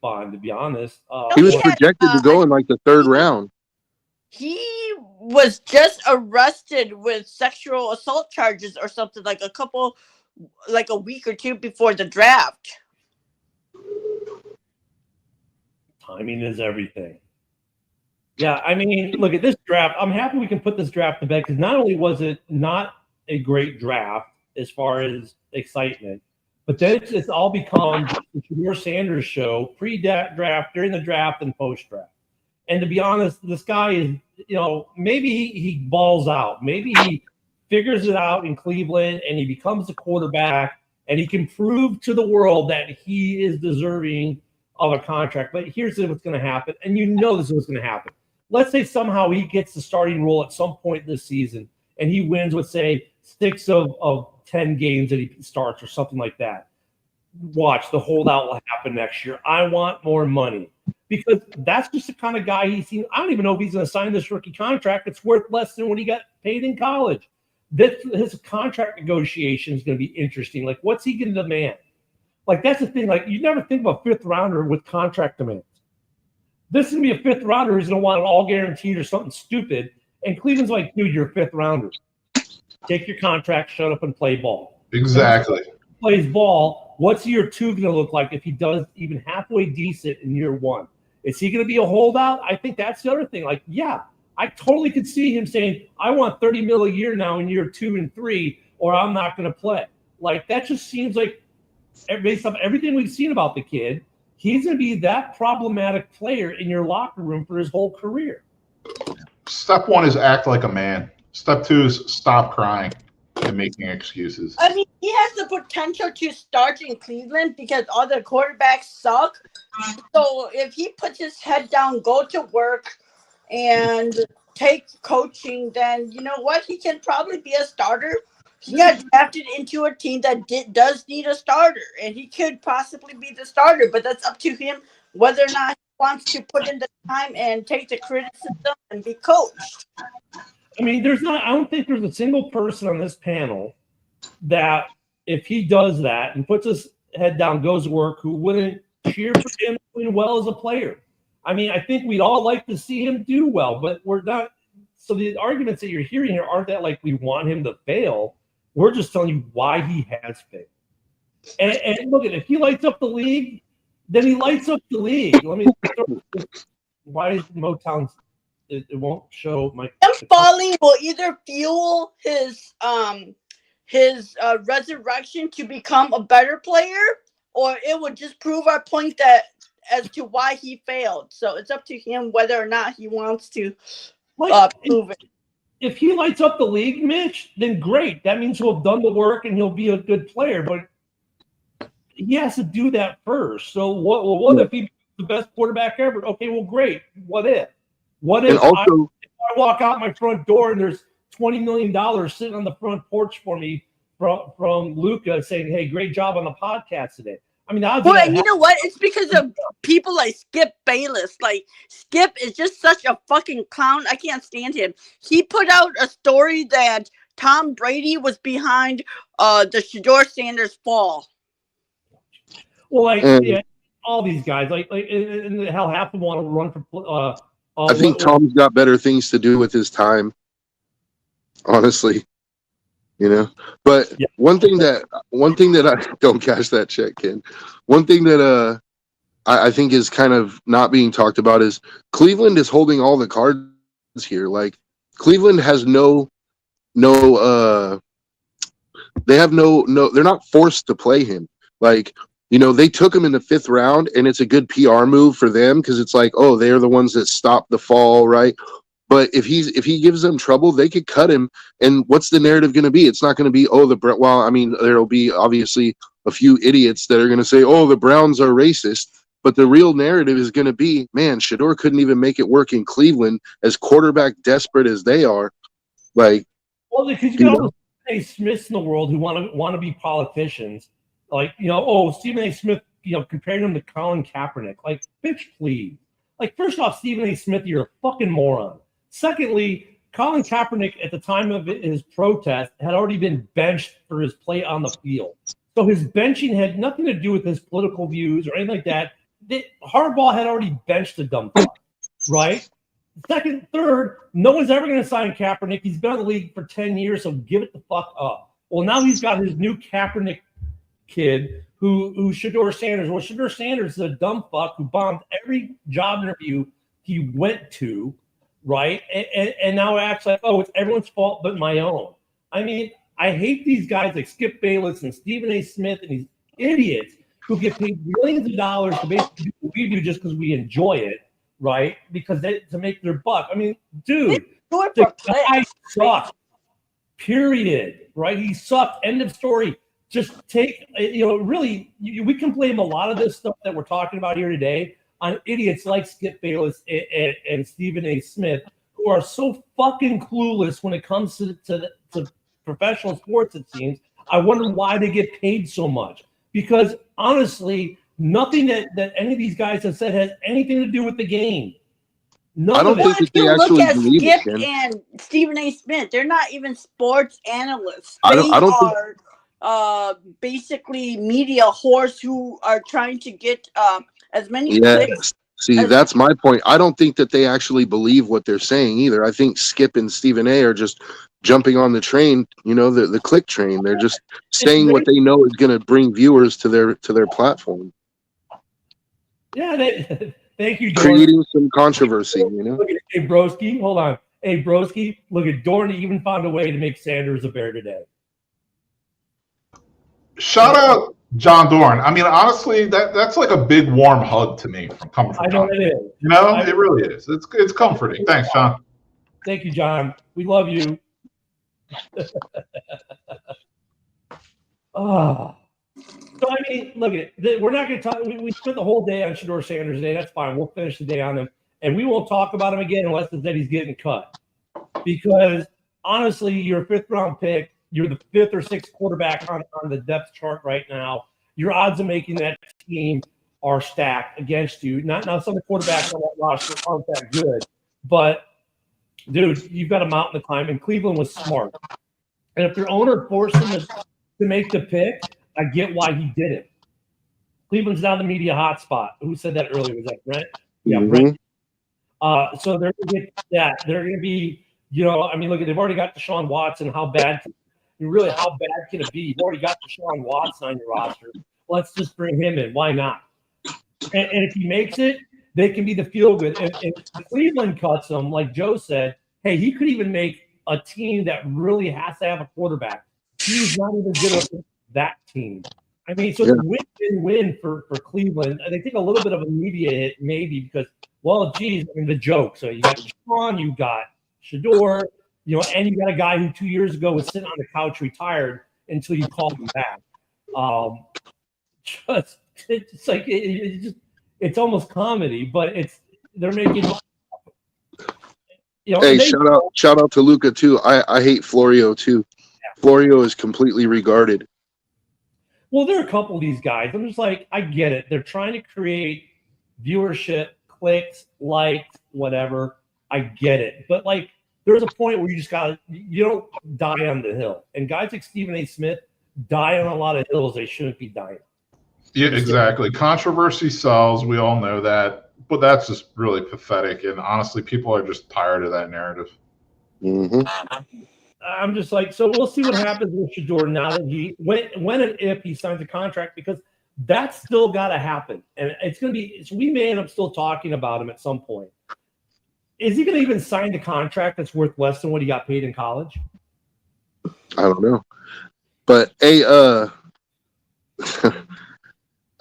Bond, to be honest. He was he had, projected to go in like the third round. he was just arrested with sexual assault charges or something like a week or two before the draft. Timing is everything. Yeah, I mean, look at this draft. I'm happy we can put this draft to bed because not only was it not a great draft as far as excitement, but then it's all become the Shedeur Sanders show pre-draft, during the draft, and post-draft. And to be honest, this guy is, maybe he balls out. Maybe he figures it out in Cleveland and he becomes a quarterback and he can prove to the world that he is deserving of a contract. But here's what's going to happen. And this is what's going to happen. Let's say somehow he gets the starting role at some point this season and he wins with, say, 6 of 10 games that he starts or something like that. Watch, the holdout will happen next year. I want more money because that's just the kind of guy he's seen. I don't even know if he's going to sign this rookie contract. It's worth less than what he got paid in college. His contract negotiation is going to be interesting. Like, what's he going to demand? Like, that's the thing. Like, you never think of a fifth rounder with contract demands. This is going to be a fifth rounder who's going to want it all guaranteed or something stupid. And Cleveland's like, dude, you're a fifth rounder. Take your contract, shut up, and play ball. Exactly. Plays ball. What's year 2 going to look like if he does even halfway decent in year 1? Is he going to be a holdout? I think that's the other thing. Like, yeah, I totally could see him saying, I want $30 million a year now in year 2 and 3, or I'm not going to play. Like, that just seems like, based on everything we've seen about the kid, he's going to be that problematic player in your locker room for his whole career. Step 1 is act like a man. Step 2 is stop crying and making excuses. I mean, he has the potential to start in Cleveland because all the quarterbacks suck. So if he puts his head down, go to work, and take coaching, then you know what? He can probably be a starter. He got drafted into a team that does need a starter, and he could possibly be the starter, but that's up to him whether or not he wants to put in the time and take the criticism and be coached. I mean, I don't think there's a single person on this panel that if he does that and puts his head down, goes to work, who wouldn't cheer for him doing well as a player. I mean, I think we'd all like to see him do well, but we're not. So the arguments that you're hearing here aren't that like we want him to fail. We're just telling you why he has failed. And look at, if he lights up the league, then he lights up the league. Let me. Why is Motown? It won't show my. Him falling will either fuel his resurrection to become a better player, or it will just prove our point that as to why he failed. So it's up to him whether or not he wants to prove it. If he lights up the league, Mitch, then great. That means he'll have done the work and he'll be a good player. But he has to do that first. So what if he's the best quarterback ever? Okay, well, great. What if? What if I walk out my front door and there's $20 million sitting on the front porch for me from Luca saying, hey, great job on the podcast today. I mean, and you know what? It's because of people like Skip Bayless. Like, Skip is just such a fucking clown. I can't stand him. He put out a story that Tom Brady was behind the Shedeur Sanders fall. Well, all these guys, and hell, half of them want to run for. I think Tom's got better things to do with his time. Honestly, But one thing that I don't cash that check, Ken. One thing that I think is kind of not being talked about is Cleveland is holding all the cards here. Like, Cleveland has no they have no they're not forced to play him. Like, You know, they took him in the 5th round, and it's a good PR move for them because it's like, oh, they're the ones that stopped the fall, right? But if he gives them trouble, they could cut him. And what's the narrative going to be? It's not going to be, oh, well, I mean, there'll be obviously a few idiots that are going to say, oh, the Browns are racist. But the real narrative is going to be, man, Shedeur couldn't even make it work in Cleveland, as quarterback desperate as they are. Like, well, because you got all the Smiths in the world who want to be politicians. Like, Stephen A. Smith, comparing him to Colin Kaepernick. Like, bitch, please. Like, first off, Stephen A. Smith, you're a fucking moron. Secondly, Colin Kaepernick, at the time of his protest, had already been benched for his play on the field. So his benching had nothing to do with his political views or anything like that. Harbaugh had already benched the dumb fuck, right? Second, third, no one's ever going to sign Kaepernick. He's been in the league for 10 years, so give it the fuck up. Well, now he's got his new Kaepernick kid who Shedeur Sanders. Well, Shedeur Sanders is a dumb fuck who bombed every job interview he went to, right? And now it acts like, oh, it's everyone's fault but my own. I mean, I hate these guys like Skip Bayless and Stephen A. Smith and these idiots who get paid millions of dollars to basically do what we do just because we enjoy it, right? Because to make their buck. I mean, dude, the guy sucked. Period. Right? He sucked. End of story. Just take, really, we can blame a lot of this stuff that we're talking about here today on idiots like Skip Bayless and Stephen A. Smith, who are so fucking clueless when it comes to professional sports, it seems. I wonder why they get paid so much. Because, honestly, nothing that any of these guys have said has anything to do with the game. I don't think that they actually believe Skip it. and Stephen A. Smith, they're not even sports analysts. I don't think basically media whores who are trying to get as many clicks. See, that's my point. I don't think that they actually believe what they're saying either. I think Skip and Stephen A. are just jumping on the train, the click train. They're just saying what they know is going to bring viewers to their platform. Yeah, thank you, Dorn. Creating some controversy, Look at, hey, Broski, hold on. Hey, Broski, look at Dorn even found a way to make Sanders a bear today. Shout out John Dorn. I mean, honestly, that's like a big warm hug to me coming from John. I know it is. It really is. It's comforting. Thanks, John. Thank you, John. We love you. So I mean, look at it. We're not going to talk. We spent the whole day on Shedeur Sanders today. That's fine. We'll finish the day on him, and we won't talk about him again unless it's that he's getting cut. Because honestly, you're a 5th round pick. You're the 5th or 6th quarterback on the depth chart right now. Your odds of making that team are stacked against you. Now some of the quarterbacks on that roster aren't that good, but dude, you've got a mountain to climb. And Cleveland was smart. And if their owner forced him to make the pick, I get why he did it. Cleveland's now the media hotspot. Who said that earlier? Was that Brent? Yeah, Brent. So they're going to get that. They're going to be, I mean, look, they've already got Deshaun Watson. How bad can it be? You've already got Deshaun Watson on your roster. Let's just bring him in. Why not? And if he makes it, they can be the feel-good. And if Cleveland cuts him, like Joe said, hey, he could even make a team that really has to have a quarterback. He's not even good at that team. I mean, so it's win-win for Cleveland. They take a little bit of a media hit maybe because, well, geez, I mean, the joke. So you got Deshaun, you got Shedeur, and you got a guy who 2 years ago was sitting on the couch retired until you called him back. It's almost comedy, but they're making. Hey, shout out to Luca too. I hate Florio too. Yeah. Florio is completely regarded. Well, there are a couple of these guys. I'm just like, I get it. They're trying to create viewership, clicks, likes, whatever. I get it, but like, there's a point where you don't die on the hill. And guys like Stephen A. Smith die on a lot of hills they shouldn't be dying. Yeah, exactly. Controversy sells. We all know that. But that's just really pathetic. And honestly, people are just tired of that narrative. Mm-hmm. I'm just like, so we'll see what happens with Shedeur now that when and if he signs a contract, because that's still got to happen. And it's going to be, we may end up still talking about him at some point. Is he going to even sign the contract that's worth less than what he got paid in college? I don't know. But, hey,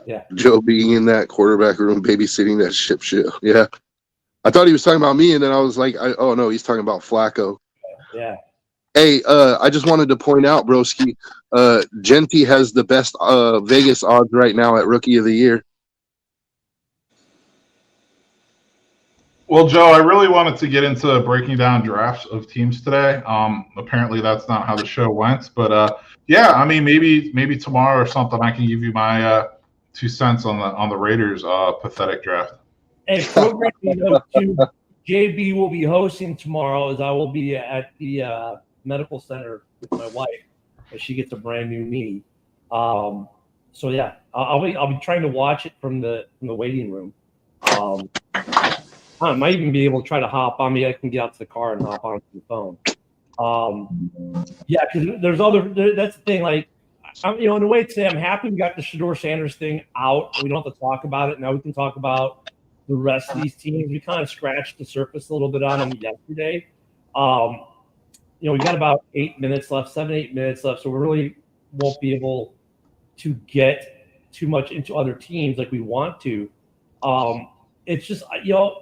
Yeah. Joe being in that quarterback room, babysitting that ship show. Yeah. I thought he was talking about me, and then I was like, oh no, he's talking about Flacco. Yeah. Hey, I just wanted to point out, broski, Genti has the best Vegas odds right now at Rookie of the Year. Well, Joe, I really wanted to get into breaking down drafts of teams today. Apparently, that's not how the show went, but yeah, I mean, maybe tomorrow or something, I can give you my 2 cents on the Raiders' pathetic draft. And programming note too, JB will be hosting tomorrow, as I will be at the medical center with my wife as she gets a brand new knee. So yeah, I'll be trying to watch it from the waiting room. I might even be able to try to hop on. I can get out to the car and hop onto the phone. Yeah, because there's that's the thing. Like, in a way today, I'm happy we got the Shedeur Sanders thing out. We don't have to talk about it now. We can talk about the rest of these teams. We kind of scratched the surface a little bit on them yesterday. We got about 8 minutes left, 7-8 minutes left, so we really won't be able to get too much into other teams like we want to. It's just,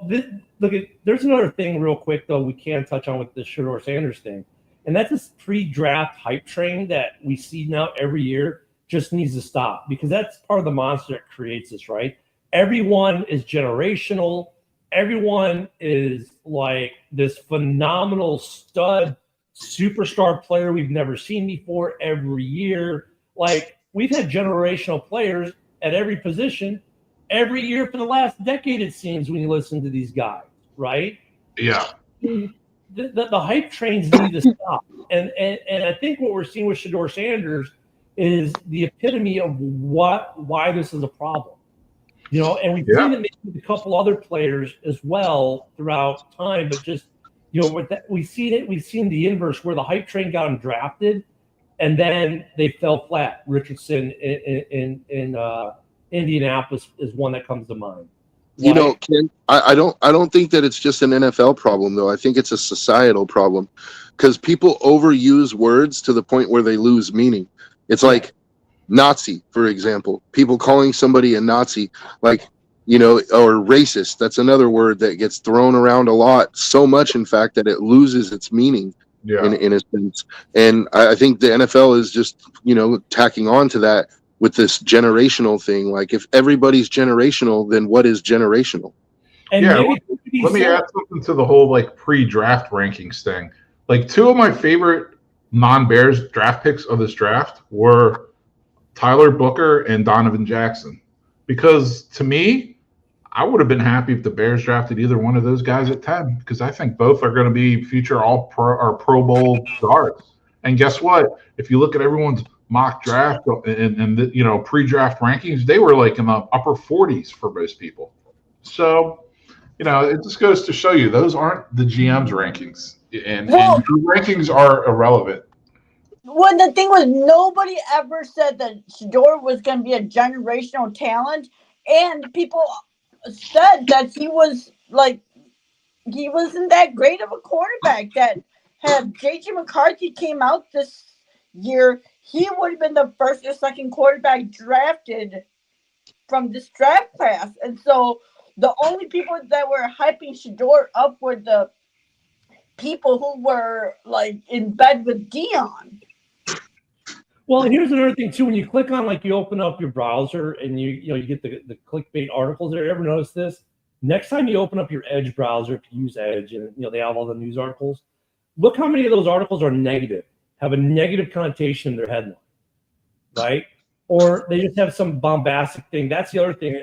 there's another thing real quick, though, we can touch on with the Shedeur Sanders thing. And that's this pre-draft hype train that we see now every year just needs to stop, because that's part of the monster that creates this, right? Everyone is generational. Everyone is like this phenomenal stud superstar player we've never seen before every year. Like, we've had generational players at every position every year for the last decade, it seems, when you listen to these guys, right? Yeah. The hype trains need to stop. And I think what we're seeing with Shedeur Sanders is the epitome of why this is a problem. And we've seen it with a couple other players as well throughout time, but just, with that, we've seen the inverse, where the hype train got them drafted and then they fell flat. Richardson in Indianapolis is one that comes to mind. Ken, I don't think that it's just an NFL problem, though. I think it's a societal problem, because people overuse words to the point where they lose meaning. It's like Nazi, for example. People calling somebody a Nazi, or racist. That's another word that gets thrown around a lot, so much, in fact, that it loses its meaning in a sense. And I think the NFL is just, tacking on to that with this generational thing. Like, if everybody's generational, then what is generational? And let me add something to the whole pre-draft rankings thing. Two of my favorite non-Bears draft picks of this draft were Tyler Booker and Donovan Jackson, because to me, I would have been happy if the Bears drafted either one of those guys at 10, because I think both are going to be future All-Pro or Pro Bowl guards. And guess what? If you look at everyone's mock draft and pre-draft rankings, they were in the upper 40s for most people. So, it just goes to show you those aren't the GM's rankings, and your rankings are irrelevant. Well, the thing was, nobody ever said that Shedeur was going to be a generational talent, and people said that he wasn't that great of a quarterback. That had J.J. McCarthy came out this year, he would have been the first or second quarterback drafted from this draft class. And so the only people that were hyping Shedeur up were the people who were in bed with Dion. Well, and here's another thing too. When you click on, you open up your browser and you get the clickbait articles there. You ever notice this? Next time you open up your Edge browser, if you use Edge, and they have all the news articles, look how many of those articles are negative, have a negative connotation in their headline, right? Or they just have some bombastic thing. That's the other thing,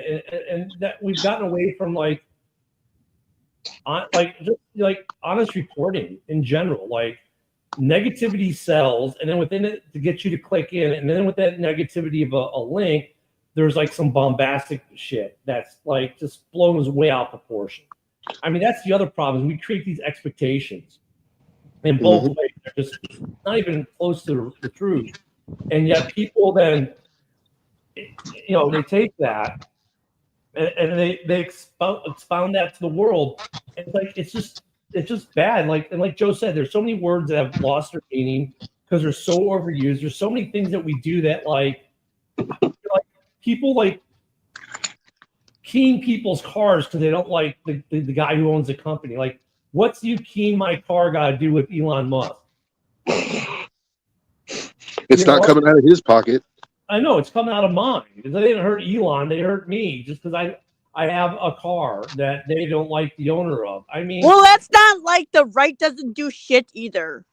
and that we've gotten away from honest reporting in general. Negativity sells, and then within it, to get you to click in, and then with that negativity of a link, there's some bombastic shit that's just blows way out of proportion. I mean, that's the other problem, is we create these expectations in both ways. They're just not even close to the truth. And yet people then, they take that and they expound that to the world. And it's just bad. And like Joe said, there's so many words that have lost their meaning because they're so overused. There's so many things that we do that people keying people's cars because they don't like the guy who owns the company. Like, what's you keying my car got to do with Elon Musk? It's not coming out of his pocket. I know it's coming out of mine because they didn't hurt Elon; they hurt me just because I have a car that they don't like the owner of. I mean, Well, that's not like the right doesn't do shit either.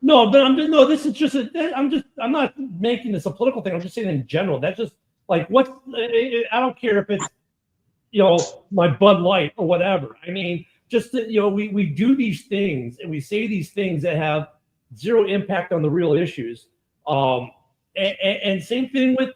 no, but no. This is just I'm not making this a political thing. I'm just saying in general. That's just like what I don't care if it's my Bud Light or whatever. I mean, just that, we do these things and we say these things that have zero impact on the real issues. And same thing with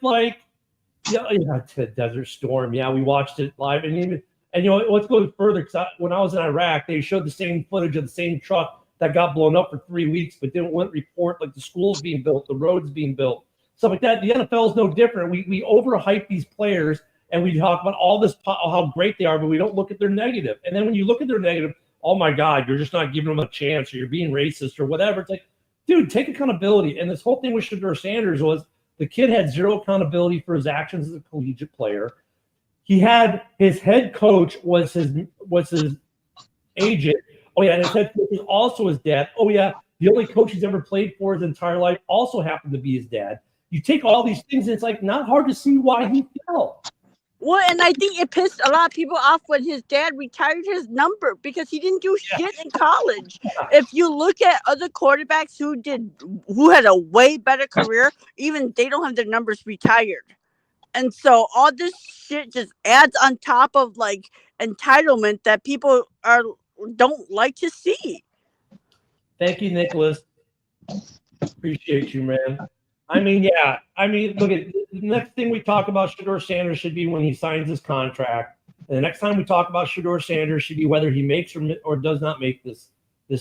Desert Storm. Yeah, we watched it live, and let's go further. Because when I was in Iraq, they showed the same footage of the same truck that got blown up for 3 weeks, but wouldn't report like the schools being built, the roads being built, stuff like that. The NFL is no different. We overhype these players, and we talk about all this how great they are, but we don't look at their negative. And then when you look at their negative, oh my God, you're just not giving them a chance, or you're being racist, or whatever. It's like, dude, take accountability. And this whole thing with Shedeur Sanders was the kid had zero accountability for his actions as a collegiate player. He had his head coach was his agent. Oh yeah, and his head coach was also his dad. Oh yeah, the only coach he's ever played for his entire life also happened to be his dad. You take all these things, and it's like not hard to see why he fell. Well, and I think it pissed a lot of people off when his dad retired his number because he didn't do shit in college. If you look at other quarterbacks who had a way better career, even they don't have their numbers retired. And so all this shit just adds on top of like entitlement that people don't like to see. Thank you, Nicholas. Appreciate you, man. Look at the next thing we talk about Shedeur Sanders should be when he signs his contract. And the next time we talk about Shedeur Sanders should be whether he makes or does not make this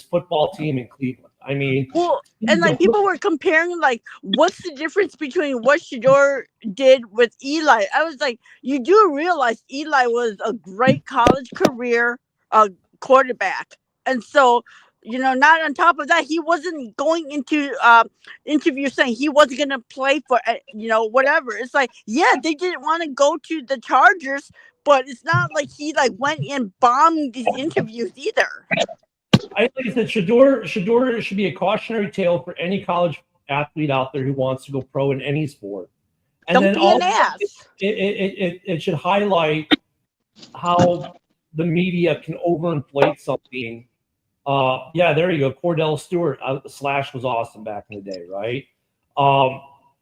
football team in Cleveland. I mean, well, and like people were comparing like, what's the difference between what Shedeur did with Eli? I was like, you do realize Eli was a great college career quarterback, and so. Not on top of that, he wasn't going into interviews saying he wasn't going to play for, whatever. It's like, yeah, they didn't want to go to the Chargers, but it's not like he went and bombed these interviews either. I think that Shedeur should be a cautionary tale for any college athlete out there who wants to go pro in any sport. And Don't then be an ass. It should highlight how the media can overinflate something. There you go. Cordell Stewart Slash was awesome back in the day, right?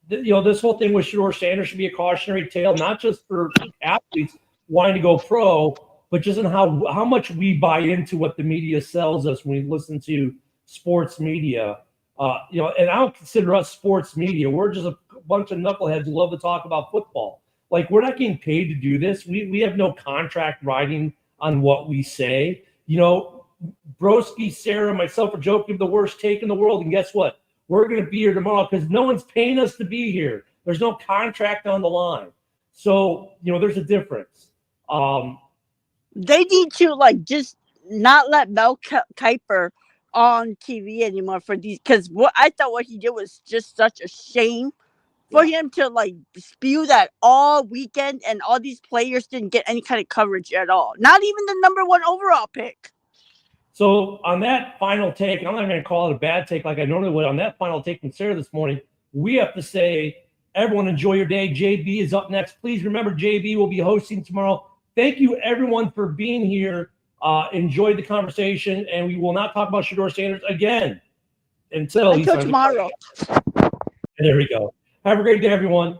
This whole thing with Shedeur Sanders should be a cautionary tale, not just for athletes wanting to go pro, but just in how much we buy into what the media sells us when we listen to sports media. And I don't consider us sports media. We're just a bunch of knuckleheads who love to talk about football. Like, we're not getting paid to do this. We have no contract writing on what we say. Broski, Sarah, myself, or Joe give the worst take in the world, and guess what? We're going to be here tomorrow because no one's paying us to be here. There's no contract on the line, so there's a difference. They need to just not let Mel Kiper on TV anymore for these, because I thought what he did was just such a shame for him to spew that all weekend, and all these players didn't get any kind of coverage at all. Not even the number 1 overall pick. So on that final take, I'm not going to call it a bad take like I normally would. On that final take from Sarah this morning, we have to say, everyone enjoy your day. JB is up next. Please remember, JB will be hosting tomorrow. Thank you, everyone, for being here. Enjoyed the conversation, and we will not talk about Shedeur Sanders again until tomorrow. There we go. Have a great day, everyone.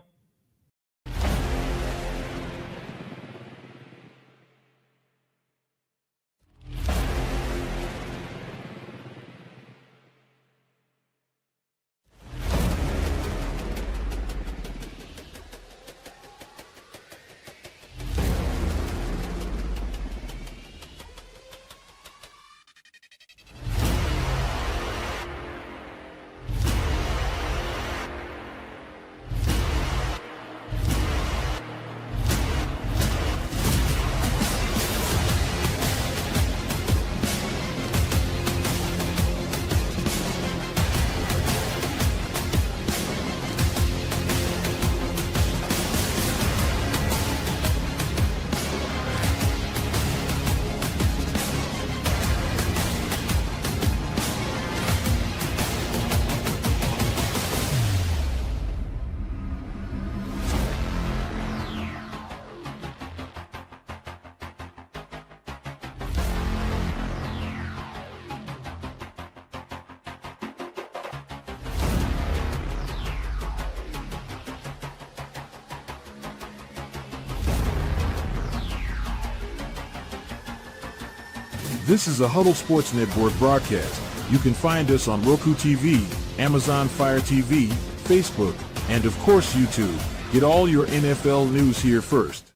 This is a Huddle Sports Network broadcast. You can find us on Roku TV, Amazon Fire TV, Facebook, and of course YouTube. Get all your NFL news here first.